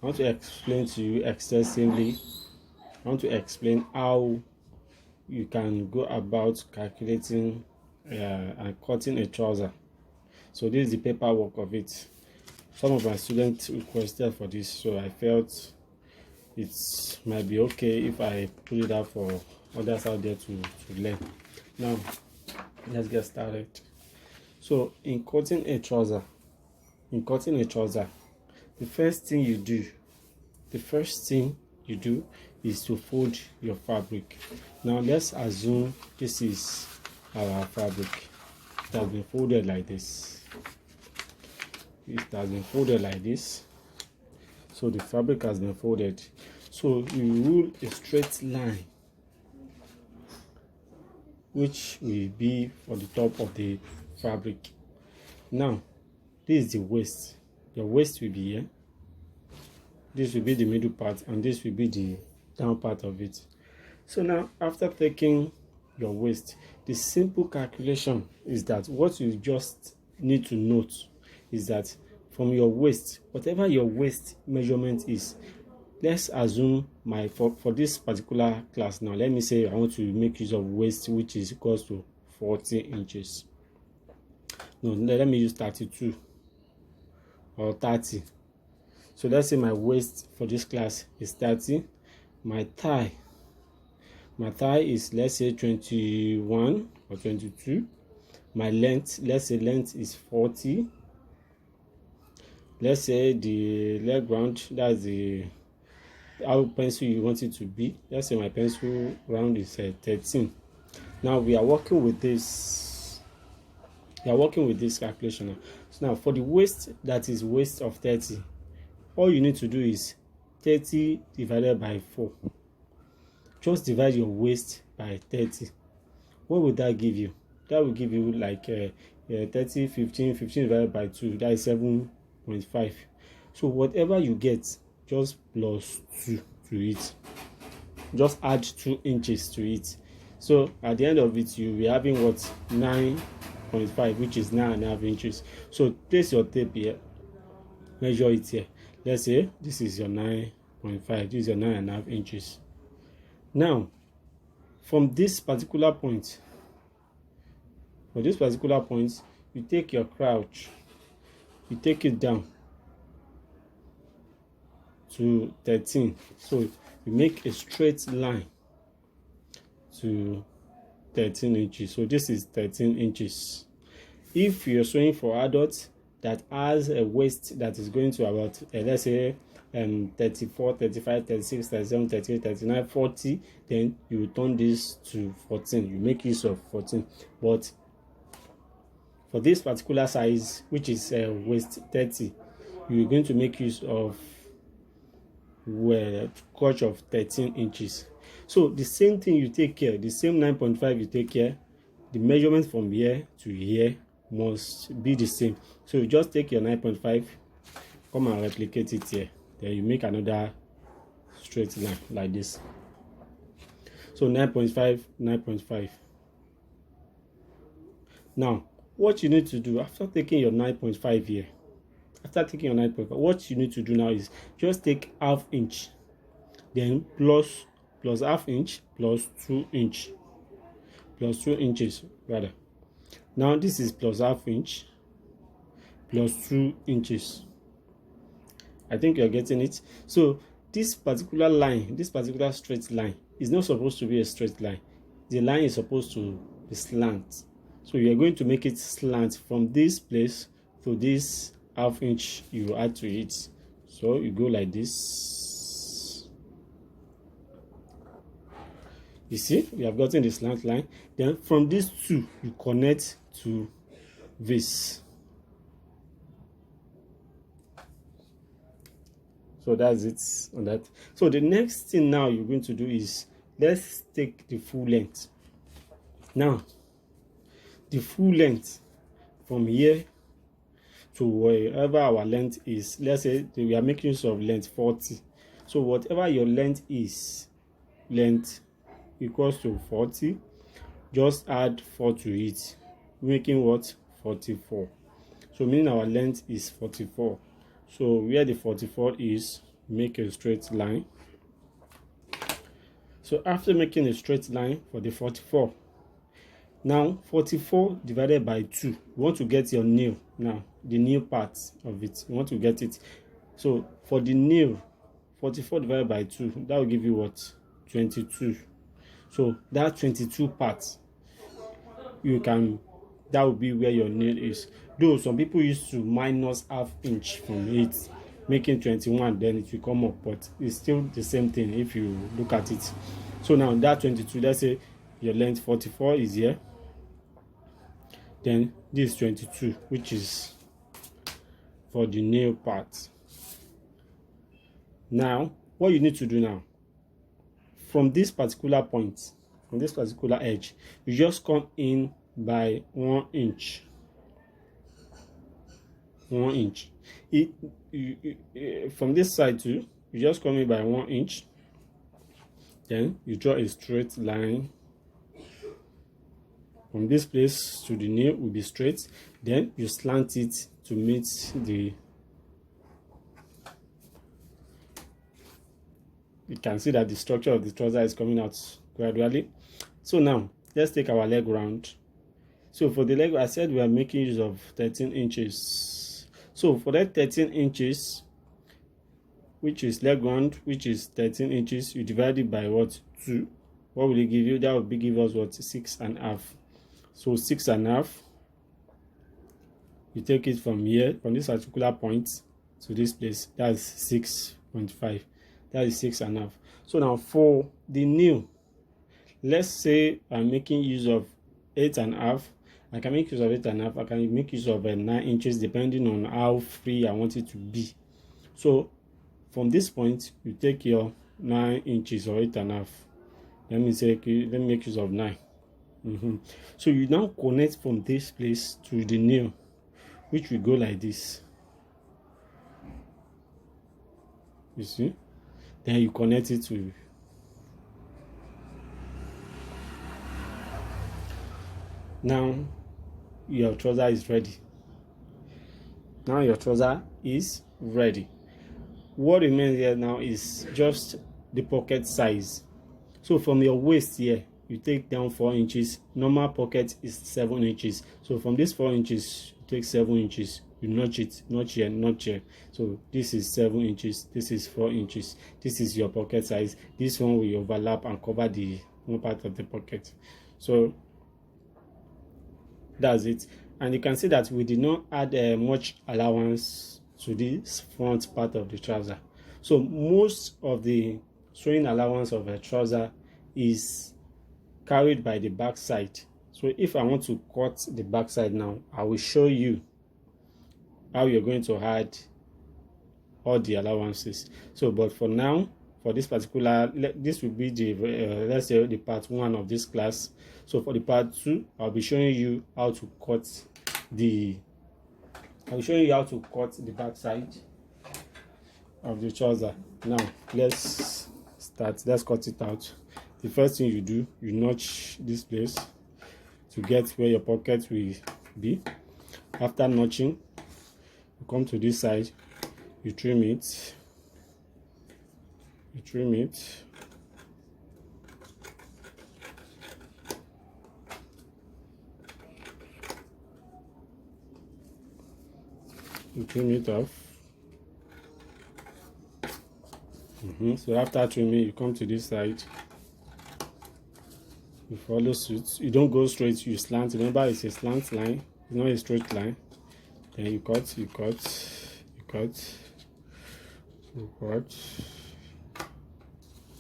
I want to explain to you extensively. I want to explain how you can go about calculating and cutting a trouser. So this is the paperwork of it. Some of my students requested for this, so I felt it might be okay if I put it out for others out there to learn. Now, let's get started. So in cutting a trouser, the first thing you do is to fold your fabric. Now let's assume this is our fabric. It has been folded like this. So the fabric has been folded. So you rule a straight line, which will be for the top of the fabric. Now, this is the waist. Your waist will be here. This will be the middle part, and this will be the down part of it. So now, after taking your waist, the simple calculation is that what you just need to note is that from your waist, whatever your waist measurement is, let's assume for this particular class now, let me say I want to make use of waist which is equals to 40 inches. No, let me use 32 or 30. So let's say my waist for this class is 30. My thigh is, let's say, 21 or 22. My length, let's say length is 40. Let's say the leg round, that's the how pencil you want it to be. Let's say my pencil round is 13. Now we are working with this. Calculation now. So now for the waist, that is waist of 30, all you need to do is 30 divided by 4. Just divide your waist by 30. What would that give you? That will give you like 30, 15 divided by 2. That is 7.5. So whatever you get, just plus 2 to it. Just add 2 inches to it. So at the end of it, you'll be having what? 9.5, which is 9.5 inches. So place your tape here, measure it here. Let's say this is your 9.5, this is your 9.5 inches. Now, from this particular point, you take your crouch, you take it down to 13. So you make a straight line to 13 inches. So this is 13 inches. If you're sewing for adults that has a waist that is going to about let's say 34, 35, 36, 37, 38, 39, 40, then you turn this to 14. You make use of 14. But for this particular size, which is waist 30, you're going to make use of crotch of 13 inches. So the same thing you take care, the same 9.5 you take care, the measurement from here to here must be the same. So you just take your 9.5, come and replicate it here. Then you make another straight line like this. So 9.5, 9.5. Now, what you need to do after taking your 9.5 here, what you need to do now is just take half inch, then plus half inch plus 2 inches rather. Now this is plus half inch plus 2 inches. I think you're getting it. So this particular straight line is not supposed to be a straight line. The line is supposed to be slant. So you're going to make it slant from this place to this half inch you add to it. So you go like this. You see, we have gotten the slant line. Then from these two, you connect to this. So that's it on that. So the next thing now you're going to do is, let's take the full length. Now, the full length from here to wherever our length is, let's say we are making use of length 40. So whatever your length is, length equals to 40, just add 4 to it, making what? 44. So meaning our length is 44. So where the 44 is, make a straight line. So after making a straight line for the 44, now 44 divided by 2, you want to get your nail. Now the nail part of it, you want to get it. So for the nail, 44 divided by 2, that will give you what? 22. So that 22 parts, that will be where your nail is. Though some people used to minus half inch from it, making 21, then it will come up, but it's still the same thing if you look at it. So now that 22, let's say your length 44 is here, then this 22, which is for the nail part. Now what you need to do now, from this particular point, from this particular edge, you just come in by 1 inch. 1 inch. From this side too, you just come in by 1 inch. Then you draw a straight line. From this place to the nail will be straight. Then you slant it to meet the. You can see that the structure of the trouser is coming out gradually. So now let's take our leg round. So for the leg, I said we are making use of 13 inches. So for that 13 inches, which is leg round, which is 13 inches, you divide it by what? 2. What will it give you? That will give us what? 6.5. So 6.5. You take it from here, from this particular point to this place. That's 6.5. That is 6.5. So now for the nail, let's say I'm making use of 8.5. I can make use of 8.5. I can make use of 9 inches depending on how free I want it to be. So from this point, you take your 9 inches or 8.5. Let me make use of 9. So you now connect from this place to the nail, which will go like this. You see? Then you connect it to. Now your trouser is ready. Now your trouser is ready. What remains here now is just the pocket size. So from your waist here, you take down 4 inches. Normal pocket is 7 inches. So from this 4 inches, you take 7 inches. You notch it, notch here, notch here. So this is 7 inches. This is 4 inches. This is your pocket size. This one will overlap and cover the one part of the pocket. So that's it. And you can see that we did not add much allowance to this front part of the trouser. So most of the sewing allowance of a trouser is carried by the back side. So if I want to cut the back side now, I will show you how you're going to add all the allowances. So but for now, for this particular, this will be the let's say the part 1 of this class. So for the part 2, I'll be showing you how to cut the back side of the trouser. Now let's start. Let's cut it out. The first thing you do, you notch this place to get where your pocket will be. After notching, you come to this side, you trim it. You trim it. You trim it off. So after trimming, you come to this side. You follow suit. You don't go straight, you slant. Remember, it's a slant line, it's not a straight line. Then you cut, you cut, you cut, you cut.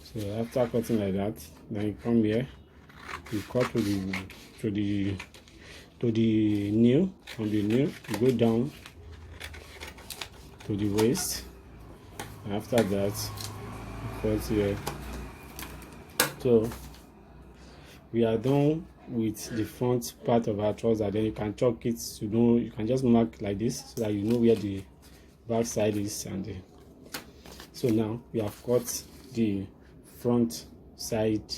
So after cutting like that, then you come here, you cut to the nail. From the nail, you go down to the waist. And after that, you cut here. So we are done with the front part of our trouser. Then you can chalk it to know. You can just mark like this so that you know where the back side is. And so now we have cut the front side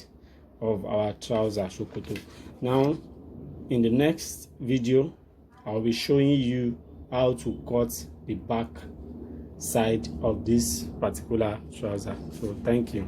of our trouser Sokoto. Now in the next video, I'll be showing you how to cut the back side of this particular trouser. So thank you.